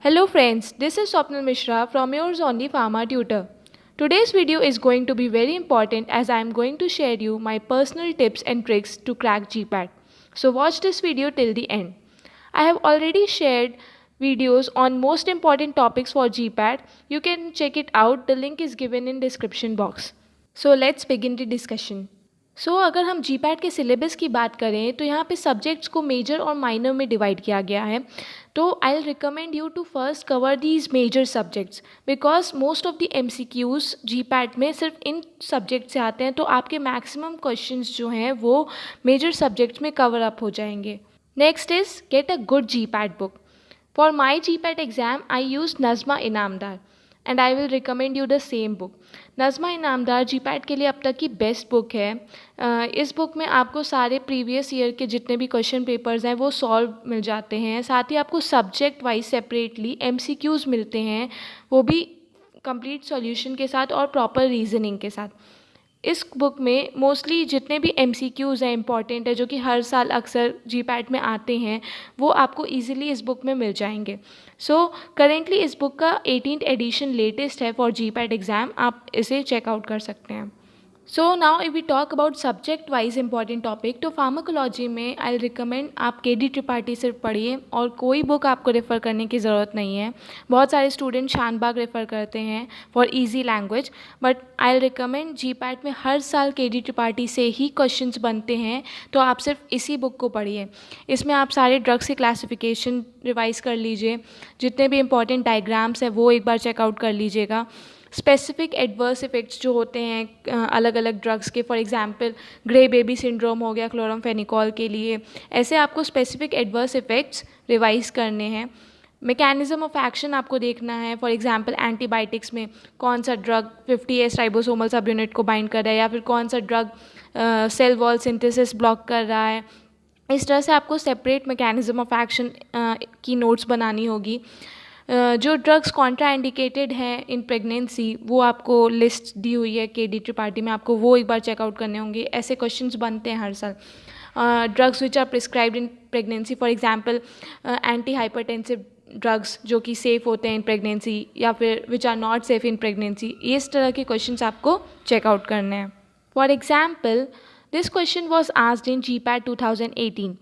Hello friends, this is Swapnil Mishra from yours only Pharma Tutor. Today's video is going to be very important as I am going to share you my personal tips and tricks to crack GPAT. So watch this video till the end. I have already shared videos on most important topics for GPAT. You can check it out. The link is given in description box. So let's begin the discussion. अगर हम GPAT के syllabus की बात करें तो यहाँ पे subjects को मेजर और माइनर में डिवाइड किया गया है. तो I will recommend you to first cover these major subjects because most of the MCQs GPAT में सिर्फ इन सब्जेक्ट से आते हैं. तो आपके मैक्सिमम क्वेश्चंस जो हैं वो मेजर सब्जेक्ट्स में कवर अप हो जाएंगे. Next is get a good GPAT book. For my GPAT exam I use Najma Inamdar and I will recommend you the same book. Najma Inamdar GPAT के लिए अब तक की बेस्ट बुक है. इस बुक में आपको सारे प्रीवियस ईयर के जितने भी क्वेश्चन पेपर्स हैं वो सॉल्व मिल जाते हैं. साथ ही आपको सब्जेक्ट वाइज सेपरेटली एमसीक्यूज़ मिलते हैं, वो भी कंप्लीट सॉल्यूशन के साथ और प्रॉपर रीजनिंग के साथ. इस बुक में मोस्टली जितने भी एमसीक्यूज़ हैं इंपॉर्टेंट है जो कि हर साल अक्सर जीपैट में आते हैं वो आपको इजीली इस बुक में मिल जाएंगे. सो करेंटली इस बुक का 18th एडिशन लेटेस्ट है फॉर जीपैट एग्ज़ाम. आप इसे चेकआउट कर सकते हैं. So now if we talk about subject wise important topic तो फार्माकोलॉजी में आई रिकमेंड आप के.डी. त्रिपाठी सिर्फ पढ़िए और कोई बुक आपको रेफ़र करने की ज़रूरत नहीं है. बहुत सारे स्टूडेंट शानबाग रेफ़र करते हैं for easy language, but I recommend GPAT में हर साल के.डी. त्रिपाठी से ही क्वेश्चंस बनते हैं. तो आप सिर्फ इसी बुक को पढ़िए. इसमें आप सारे ड्रग्स की क्लासिफिकेशन रिवाइज़ कर लीजिए, जितने भी इंपॉर्टेंट डायग्राम्स हैं वो एक बार चेकआउट कर लीजिएगा. स्पेसिफिक एडवर्स इफ़ेक्ट्स जो होते हैं अलग अलग ड्रग्स के, for example grey baby syndrome हो गया क्लोरामफेनिकोल के लिए, ऐसे आपको स्पेसिफिक एडवर्स इफ़ेक्ट्स रिवाइज़ करने हैं. मैकेनिज़्म ऑफ एक्शन आपको देखना है. फॉर एग्जांपल एंटीबायोटिक्स में कौन सा drug 50S ribosomal subunit को बाइंड कर रहा है या फिर कौन सा drug cell wall synthesis block कर रहा है. इस तरह से आपको सेपरेट मैकेनिज़्म ऑफ एक्शन की नोट्स बनानी होगी. जो ड्रग्स कॉन्ट्रा इंडिकेटेड हैं इन प्रेगनेंसी वो आपको लिस्ट दी हुई है के.डी. त्रिपाठी में, आपको वो एक बार चेकआउट करने होंगे. ऐसे क्वेश्चंस बनते हैं हर साल. Drugs which are prescribed in pregnancy, for example anti hypertensive drugs जो कि सेफ़ होते हैं इन प्रेगनेंसी या फिर which are not safe in pregnancy, इस तरह के क्वेश्चंस आपको चेकआउट करने हैं. For example this question was asked in GPAT 2018.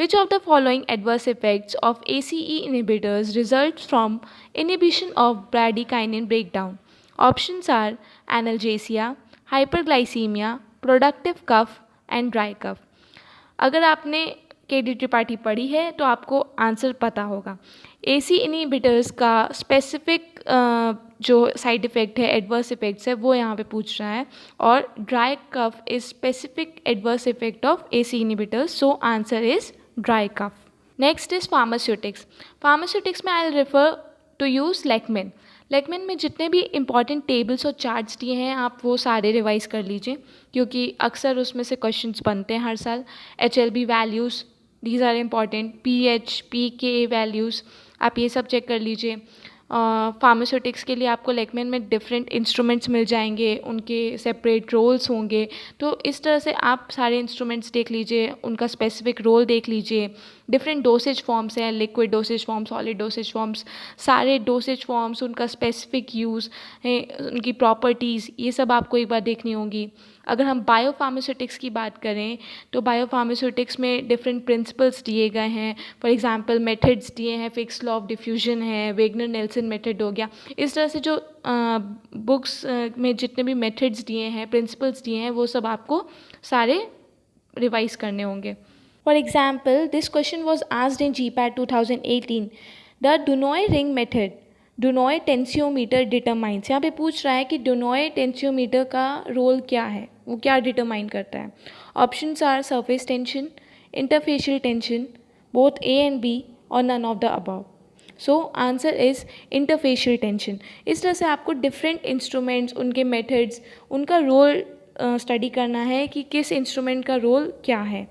Which of the following adverse effects of ACE inhibitors results from inhibition of bradykinin breakdown? Options are analgesia, hyperglycemia, productive cough and dry cough. अगर आपने KD. Tripathi पढ़ी है तो आपको answer पता होगा. ACE inhibitors का specific जो साइड इफ़ेक्ट है, एडवर्स इफ़ेक्ट्स है, वो यहाँ पे पूछ रहा है. और dry cough is specific adverse effect of ACE inhibitors. So answer is dry cough. Next is pharmaceutics. Pharmaceutics में I will refer to use Lachman. Lachman में जितने भी इंपॉर्टेंट टेबल्स और चार्ट्स दिए हैं आप वो सारे रिवाइज़ कर लीजिए क्योंकि अक्सर उसमें से क्वेश्चंस बनते हैं हर साल. HLB values, these are important. pH, pK values, आप ये सब चेक कर लीजिए. फार्मास्यूटिक्स के लिए आपको लेकमिन में डिफरेंट इंस्ट्रूमेंट्स मिल जाएंगे, उनके सेपरेट रोल्स होंगे. तो इस तरह से आप सारे इंस्ट्रूमेंट्स देख लीजिए, उनका स्पेसिफिक रोल देख लीजिए. डिफरेंट डोसेज फॉर्म्स हैं, liquid dosage forms, solid dosage forms, सारे डोसेज फॉर्म्स, उनका स्पेसिफिक यूज़ है, उनकी प्रॉपर्टीज़, ये सब आपको एक बार देखनी होगी. अगर हम बायोफार्मास्यूटिक्स की बात करें तो बायोफार्मास्यूटिक्स में डिफरेंट प्रिंसिपल्स दिए गए हैं. फॉर एग्जांपल मेथड्स दिए हैं, फिक्स लॉ ऑफ डिफ्यूजन है, वेगनर नेल्सन मेथड हो गया. इस तरह से जो बुक्स में जितने भी मेथड्स दिए हैं, प्रिंसिपल्स दिए हैं, वो सब आपको सारे रिवाइज करने होंगे. For example this question was asked in GPAT 2018. The Du Nouy ring method Du Nouy tensiometer determines. यहाँ पे पूछ रहा है कि डुनॉय टेंसियोमीटर का रोल क्या है, वो क्या डिटरमाइन करता है. Options are surface tension, interfacial tension, both A and B और none of the above. So answer is interfacial tension. इस तरह से आपको डिफरेंट इंस्ट्रूमेंट्स, उनके मेथड्स, उनका रोल स्टडी करना है कि किस इंस्ट्रूमेंट का रोल क्या है.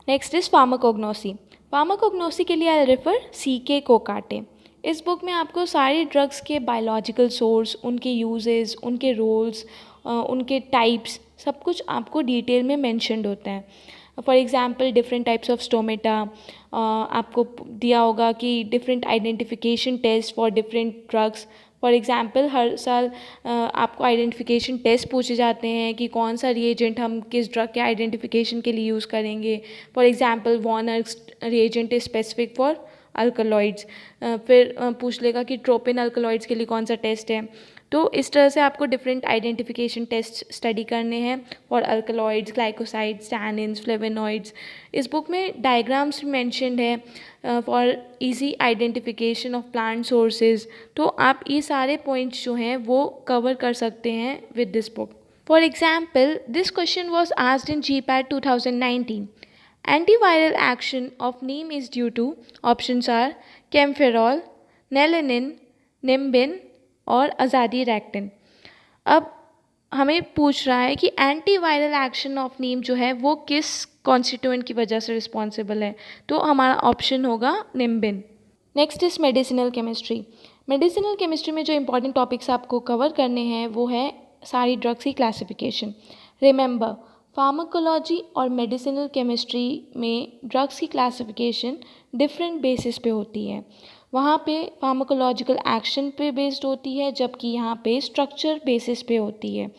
Next is pharmacognosy. फार्माकोग्नोसी के लिए आई रेफर C.K. कोकाटे. इस बुक में आपको सारे ड्रग्स के बायोलॉजिकल सोर्स, उनके यूजेस, उनके रोल्स, उनके टाइप्स, सब कुछ आपको डिटेल में मेंशन्ड होता है. For example different types of stomata, आपको दिया होगा कि different identification test for different drugs. For example हर साल आपको आइडेंटिफिकेशन टेस्ट पूछे जाते हैं कि कौन सा रिएजेंट हम किस ड्रग के आइडेंटिफिकेशन के लिए यूज़ करेंगे। For example Wagner's reagent is specific for alkaloids. फिर पूछ लेगा कि ट्रोपिन अल्कलॉइड्स के लिए कौन सा टेस्ट है। तो इस तरह से आपको डिफरेंट आइडेंटिफिकेशन टेस्ट स्टडी करने हैं for alkaloids, glycosides, tannins, flavonoids. इस बुक में डायग्राम्स मेंशन्ड है for easy identification of plant sources. तो आप ये सारे पॉइंट्स जो हैं वो कवर कर सकते हैं with this book. For example this question was asked in GPAT 2019. Antiviral action of neem is due to options are camphorol, nalanin, nimbin और azadirachtin। अब हमें पूछ रहा है कि एंटीवायरल एक्शन ऑफ नीम जो है वो किस कॉन्स्टिट्यूएंट की वजह से रिस्पॉन्सिबल है, तो हमारा ऑप्शन होगा nimbin. Next is medicinal chemistry. Medicinal chemistry में जो इंपॉर्टेंट टॉपिक्स आपको कवर करने हैं वो है सारी ड्रग्स की क्लासिफिकेशन। रिमेंबर, फार्माकोलॉजी और मेडिसिनल केमिस्ट्री में ड्रग्स की क्लासिफिकेशन डिफरेंट बेसिस पे होती है। वहाँ पे फार्माकोलॉजिकल एक्शन पे बेस्ड होती है, जबकि यहाँ पे स्ट्रक्चर बेसिस पे होती है।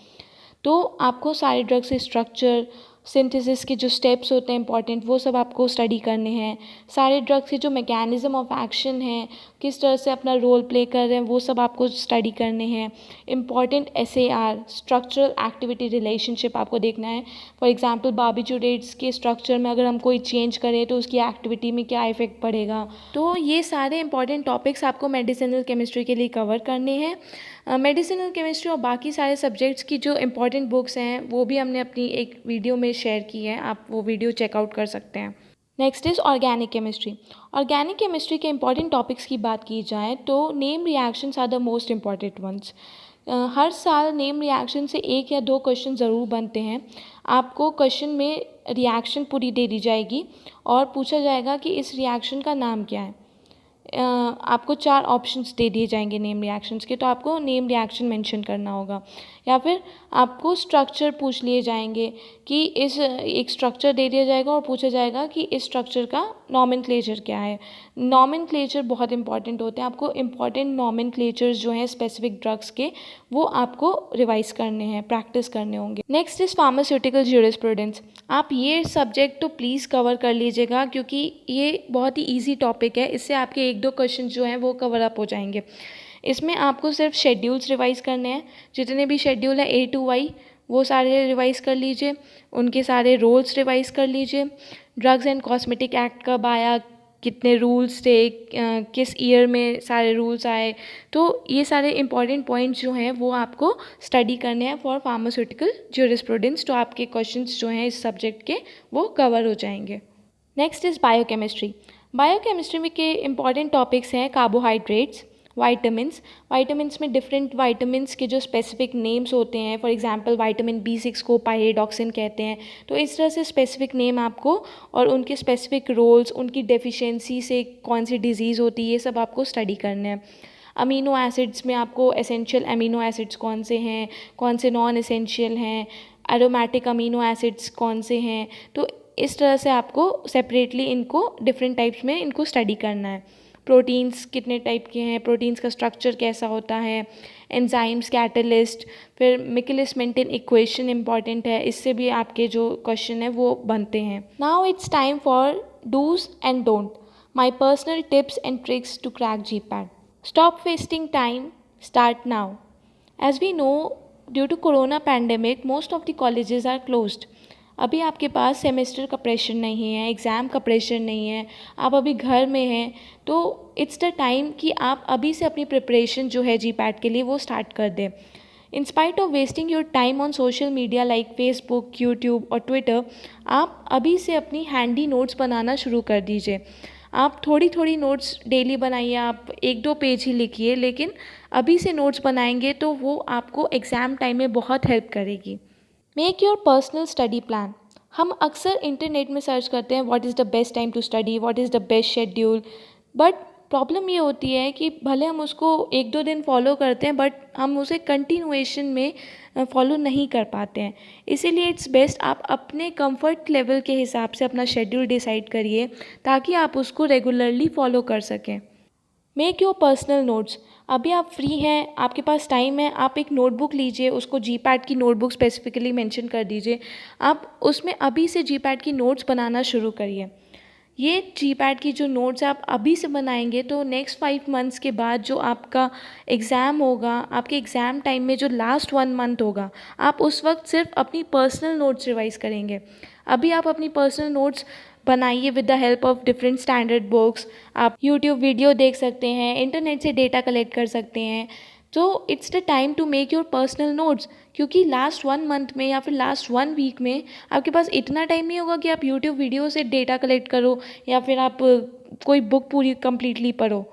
तो आपको सारे ड्रग्स के स्ट्रक्चर, सिंथेसिस के जो स्टेप्स होते हैं इंपॉर्टेंट, वो सब आपको स्टडी करने हैं। सारे ड्रग्स के जो मैकेनिज़्म ऑफ एक्शन हैं, किस तरह से अपना रोल प्ले कर रहे हैं, वो सब आपको स्टडी करने हैं। Important SAR, structural activity relationship, आपको देखना है। फॉर एग्जांपल बार्बिट्यूरेट्स के स्ट्रक्चर में अगर हम कोई चेंज करें तो उसकी एक्टिविटी में क्या इफेक्ट पड़ेगा। तो ये सारे इंपॉर्टेंट टॉपिक्स आपको मेडिसिनल केमिस्ट्री के लिए कवर करने हैं। मेडिसिनल केमिस्ट्री और बाकी सारे सब्जेक्ट्स की जो इंपॉर्टेंट बुक्स हैं वो भी हमने अपनी एक वीडियो में शेयर की है, आप वो वीडियो चेकआउट कर सकते हैं। Next is organic chemistry. Organic chemistry के इंपॉर्टेंट टॉपिक्स की बात की जाए तो name reactions are the most important ones. हर साल नेम रिएक्शन से 1 या 2 क्वेश्चन ज़रूर बनते हैं। आपको क्वेश्चन में रिएक्शन पूरी दे दी जाएगी और पूछा जाएगा कि इस रिएक्शन का नाम क्या है। आपको 4 ऑप्शंस दे दिए जाएंगे नेम रिएक्शंस के, तो आपको नेम रिएक्शन मेंशन करना होगा। या फिर आपको स्ट्रक्चर पूछ लिए जाएंगे कि एक स्ट्रक्चर दे दिया जाएगा और पूछा जाएगा कि इस स्ट्रक्चर का नॉमेनक्लेचर क्या है। नॉमेनक्लेचर बहुत इंपॉर्टेंट होते हैं। आपको इंपॉर्टेंट नॉमेनक्लेचर्स जो हैं स्पेसिफिक ड्रग्स के, वो आपको रिवाइज करने हैं, प्रैक्टिस करने होंगे। Next is pharmaceutical jurisprudence. आप ये सब्जेक्ट तो प्लीज़ कवर कर लीजिएगा क्योंकि ये बहुत ही ईजी टॉपिक है। इससे आपके 1-2 क्वेश्चन जो हैं वो कवर अप हो जाएंगे। इसमें आपको सिर्फ शेड्यूल्स रिवाइज करने हैं। जितने भी शेड्यूल हैं A to Y वो सारे रिवाइज कर लीजिए, उनके सारे रोल्स रिवाइज कर लीजिए। ड्रग्स एंड कॉस्मेटिक एक्ट कब आया, कितने रूल्स थे, किस ईयर में सारे रूल्स आए, तो ये सारे इंपॉर्टेंट पॉइंट्स जो हैं वो आपको स्टडी करने हैं फॉर फार्मास्यूटिकल ज्यूरिस्प्रूडेंस। तो आपके क्वेश्चंस जो हैं इस सब्जेक्ट के वो कवर हो जाएंगे। Next is biochemistry. बायोकेमिस्ट्री में के इंपॉर्टेंट टॉपिक्स हैं कार्बोहाइड्रेट्स, वाइटामिन्स। वाइटामिन्स में डिफरेंट वाइटामिन्स के जो स्पेसिफिक नेम्स होते हैं। फॉर एग्जांपल विटामिन B6 को पायरिडॉक्सिन कहते हैं। तो इस तरह से स्पेसिफिक नेम आपको और उनके स्पेसिफिक रोल्स, उनकी डेफिशिएंसी से कौन सी डिजीज़ होती है, ये सब आपको स्टडी करना है। अमीनो एसिड्स में आपको एसेंशियल अमीनो एसिड्स कौन से हैं, कौन से नॉन एसेंशियल हैं, एरोमेटिक अमीनो एसिड्स कौन से हैं। तो इस तरह से आपको सेपरेटली इनको डिफरेंट टाइप्स में इनको स्टडी करना है। प्रोटीन्स कितने टाइप के हैं, प्रोटीन्स का स्ट्रक्चर कैसा होता है, एंजाइम्स, कैटलिस्ट, फिर मिकेलिस मेंटेन इक्वेशन इंपॉर्टेंट है, इससे भी आपके जो क्वेश्चन है वो बनते हैं। Now it's time for dos and don't, my personal tips and tricks to crack GPAT। Stop wasting time, start now. As we know, due to corona pandemic most of the colleges are closed. अभी आपके पास semester का pressure नहीं है, exam का pressure नहीं है, आप अभी घर में हैं, तो इट्स द टाइम कि आप अभी से अपनी प्रिपरेशन जो है GPAT के लिए वो स्टार्ट कर दें। In spite of wasting your time on social media like Facebook, YouTube और ट्विटर, आप अभी से अपनी हैंडी नोट्स बनाना शुरू कर दीजिए। आप थोड़ी थोड़ी नोट्स डेली बनाइए, आप 1-2 पेज ही लिखिए, लेकिन अभी से नोट्स बनाएंगे तो वो आपको एग्ज़ाम टाइम में बहुत हेल्प करेगी। Make your personal study plan. हम अक्सर इंटरनेट में सर्च करते हैं what is the best time to study, what is the best schedule, but problem ये होती है कि भले हम उसको 1-2 दिन फॉलो करते हैं बट हम उसे कंटिन्यूएशन में फॉलो नहीं कर पाते हैं। इसीलिए इट्स बेस्ट आप अपने कंफर्ट लेवल के हिसाब से अपना शेड्यूल डिसाइड करिए ताकि आप उसको रेगुलरली फॉलो कर सकें। Make your personal notes. अभी आप फ्री हैं, आपके पास टाइम है, आप एक नोटबुक लीजिए, उसको जीपैड की नोटबुक स्पेसिफिकली मेंशन कर दीजिए। आप उसमें अभी से जीपैड की नोट्स बनाना शुरू करिए। ये जीपैड की जो नोट्स आप अभी से बनाएंगे तो नेक्स्ट 5 मंथ्स के बाद जो आपका एग्ज़ाम होगा, आपके एग्ज़ाम टाइम में जो लास्ट 1 मंथ होगा, आप उस वक्त सिर्फ अपनी पर्सनल नोट्स रिवाइज करेंगे। अभी आप अपनी पर्सनल नोट्स बनाइए with the help of different standard books. आप यूट्यूब वीडियो देख सकते हैं, इंटरनेट से डेटा कलेक्ट कर सकते हैं। तो it's the time to make your personal notes, क्योंकि लास्ट 1 मंथ में या फिर लास्ट 1 वीक में आपके पास इतना टाइम नहीं होगा कि आप यूट्यूब वीडियो से डेटा कलेक्ट करो या फिर आप कोई बुक पूरी कम्प्लीटली पढ़ो।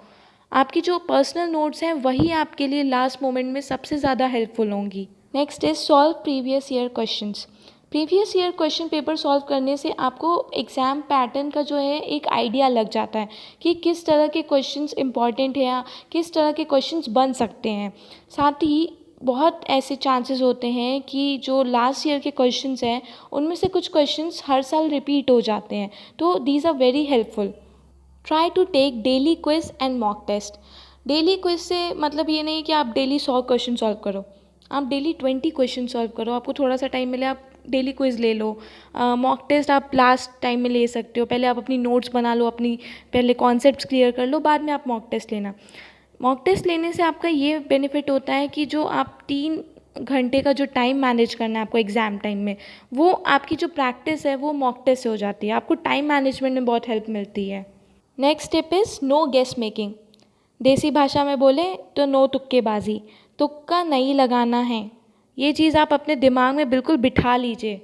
आपकी जो पर्सनल नोट्स हैं वही आपके लिए लास्ट मोमेंट में सबसे ज़्यादा हेल्पफुल होंगी। Next is solve previous year questions. Previous year question paper solve करने से आपको एग्ज़ाम पैटर्न का जो है एक आइडिया लग जाता है कि किस तरह के क्वेश्चंस इंपॉर्टेंट हैं या किस तरह के क्वेश्चंस बन सकते हैं। साथ ही बहुत ऐसे चांसेस होते हैं कि जो लास्ट ईयर के क्वेश्चंस हैं उनमें से कुछ क्वेश्चंस हर साल रिपीट हो जाते हैं, तो these are very helpful. Try to take daily quiz and mock test. Daily quiz से मतलब ये नहीं कि आप डेली 100 क्वेश्चन सॉल्व करो, आप डेली 20 क्वेश्चन सॉल्व करो। आपको थोड़ा सा टाइम मिले आप डेली क्विज ले लो। मॉक टेस्ट आप लास्ट टाइम में ले सकते हो, पहले आप अपनी नोट्स बना लो, अपनी पहले कॉन्सेप्ट्स क्लियर कर लो, बाद में आप मॉक टेस्ट लेना। मॉक टेस्ट लेने से आपका ये बेनिफिट होता है कि जो आप 3 घंटे का जो टाइम मैनेज करना है आपको एग्ज़ाम टाइम में, वो आपकी जो प्रैक्टिस है वो मॉक टेस्ट से हो जाती है। आपको टाइम मैनेजमेंट में बहुत हेल्प मिलती है। Next step is no guess making. देसी भाषा में बोले तो नो तुक्केबाजी। तुक्का नहीं लगाना है, ये चीज़ आप अपने दिमाग में बिल्कुल बिठा लीजिए।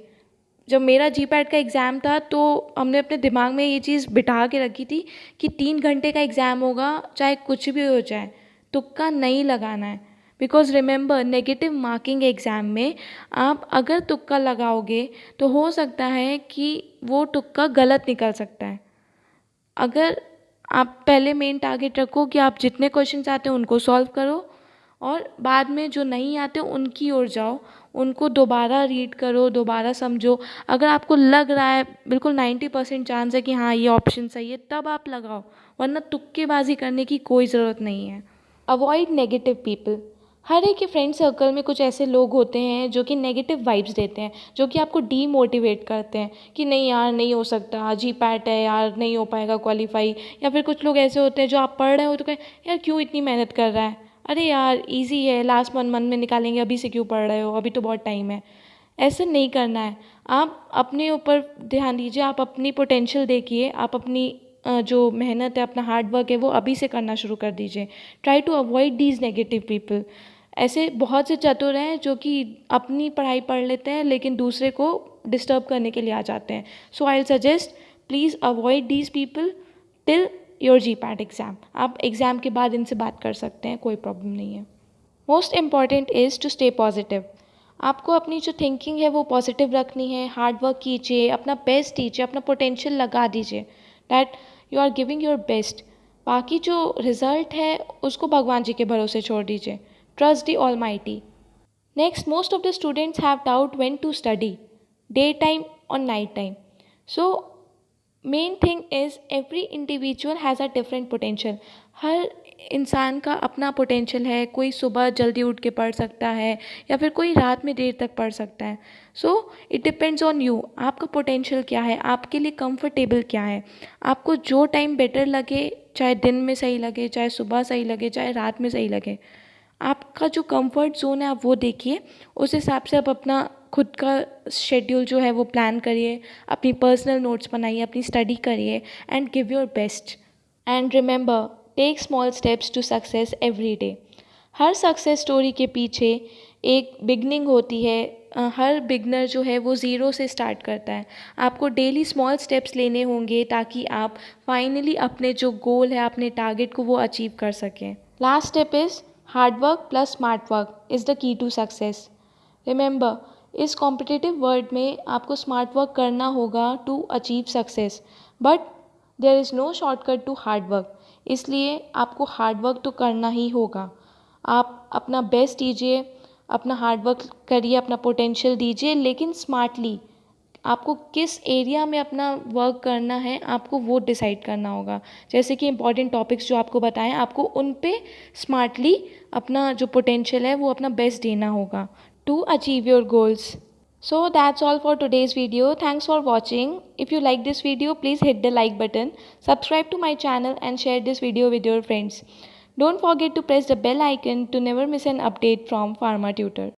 जब मेरा जीपैट का एग्ज़ाम था तो हमने अपने दिमाग में ये चीज़ बिठा के रखी थी कि 3 घंटे का एग्ज़ाम होगा, चाहे कुछ भी हो जाए, तुक्का नहीं लगाना है। Because remember, negative marking exam में आप अगर तुक्का लगाओगे तो हो सकता है कि वो तुक्का गलत निकल सकता है। अगर आप पहले मेन टारगेट रखो कि आप जितने क्वेश्चंस आते हैं उनको सॉल्व करो और बाद में जो नहीं आते उनकी ओर जाओ, उनको दोबारा रीड करो, दोबारा समझो। अगर आपको लग रहा है बिल्कुल 90% चांस है कि हाँ ये ऑप्शन सही है, तब आप लगाओ, वरना तुक्केबाजी करने की कोई ज़रूरत नहीं है। Avoid negative people. हर एक के फ्रेंड सर्कल में कुछ ऐसे लोग होते हैं जो कि नेगेटिव वाइब्स देते हैं, जो कि आपको डीमोटिवेट करते हैं कि नहीं यार नहीं हो सकता, जीपैट है यार, नहीं हो पाएगा क्वालिफाई। या फिर कुछ लोग ऐसे होते हैं जो आप पढ़ रहे हो तो कहें यार क्यों इतनी मेहनत कर रहा है, अरे यार इजी है, लास्ट 1 मंथ में निकालेंगे, अभी से क्यों पढ़ रहे हो, अभी तो बहुत टाइम है। ऐसे नहीं करना है। आप अपने ऊपर ध्यान दीजिए, आप अपनी पोटेंशियल देखिए, आप अपनी जो मेहनत है, अपना हार्ड वर्क है वो अभी से करना शुरू कर दीजिए। Try to avoid these negative people. ऐसे बहुत से चतुर हैं जो कि अपनी पढ़ाई पढ़ लेते हैं लेकिन दूसरे को डिस्टर्ब करने के लिए आ जाते हैं। So I will suggest please avoid these people till your GPAT exam. आप एग्ज़ाम के बाद इनसे बात कर सकते हैं, कोई प्रॉब्लम नहीं है। Most important is to stay positive. आपको अपनी जो थिंकिंग है वो पॉजिटिव रखनी है, हार्ड वर्क कीजिए, अपना बेस्ट दीजिए, अपना पोटेंशियल लगा दीजिए, that you are giving your best. बाकी जो रिज़ल्ट है उसको भगवान जी के भरोसे छोड़ दीजिए। Trust the Almighty. Next, most of the students have doubt when to study, daytime or night time. So, main thing is every individual has a different potential. हर इंसान का अपना पोटेंशियल है, कोई सुबह जल्दी उठ के पढ़ सकता है या फिर कोई रात में देर तक पढ़ सकता है। So it depends on you, आपका पोटेंशियल क्या है, आपके लिए कंफर्टेबल क्या है। आपको जो टाइम बेटर लगे, चाहे दिन में सही लगे, चाहे सुबह सही लगे, चाहे रात में सही लगे, आपका जो कंफर्ट जोन है आप वो देखिए, उस हिसाब से आप अपना खुद का शेड्यूल जो है वो प्लान करिए, अपनी पर्सनल नोट्स बनाइए, अपनी स्टडी करिए and give your best. And remember, take small steps to success every day. हर सक्सेस स्टोरी के पीछे एक बिगनिंग होती है। हर बिगनर जो है वो ज़ीरो से स्टार्ट करता है। आपको डेली स्मॉल स्टेप्स लेने होंगे ताकि आप फाइनली अपने जो गोल है, अपने टारगेट को वो अचीव कर सकें। Last step is hard work plus smart work is the key to success. Remember, इस कॉम्पिटिटिव वर्ल्ड में आपको स्मार्ट वर्क करना होगा to achieve success, but there is no shortcut to hard work. इसलिए आपको हार्ड वर्क तो करना ही होगा। आप अपना बेस्ट दीजिए, अपना हार्ड वर्क करिए, अपना पोटेंशियल दीजिए, लेकिन स्मार्टली। आपको किस एरिया में अपना वर्क करना है, आपको वो डिसाइड करना होगा। जैसे कि इंपॉर्टेंट टॉपिक्स जो आपको बताएं, आपको उन पे स्मार्टली अपना जो पोटेंशियल है वो अपना बेस्ट देना होगा to achieve your goals. So that's all for today's video. Thanks for watching. If you like this video, please hit the like button, subscribe to my channel and share this video with your friends. Don't forget to press the bell icon to never miss an update from Pharma Tutor.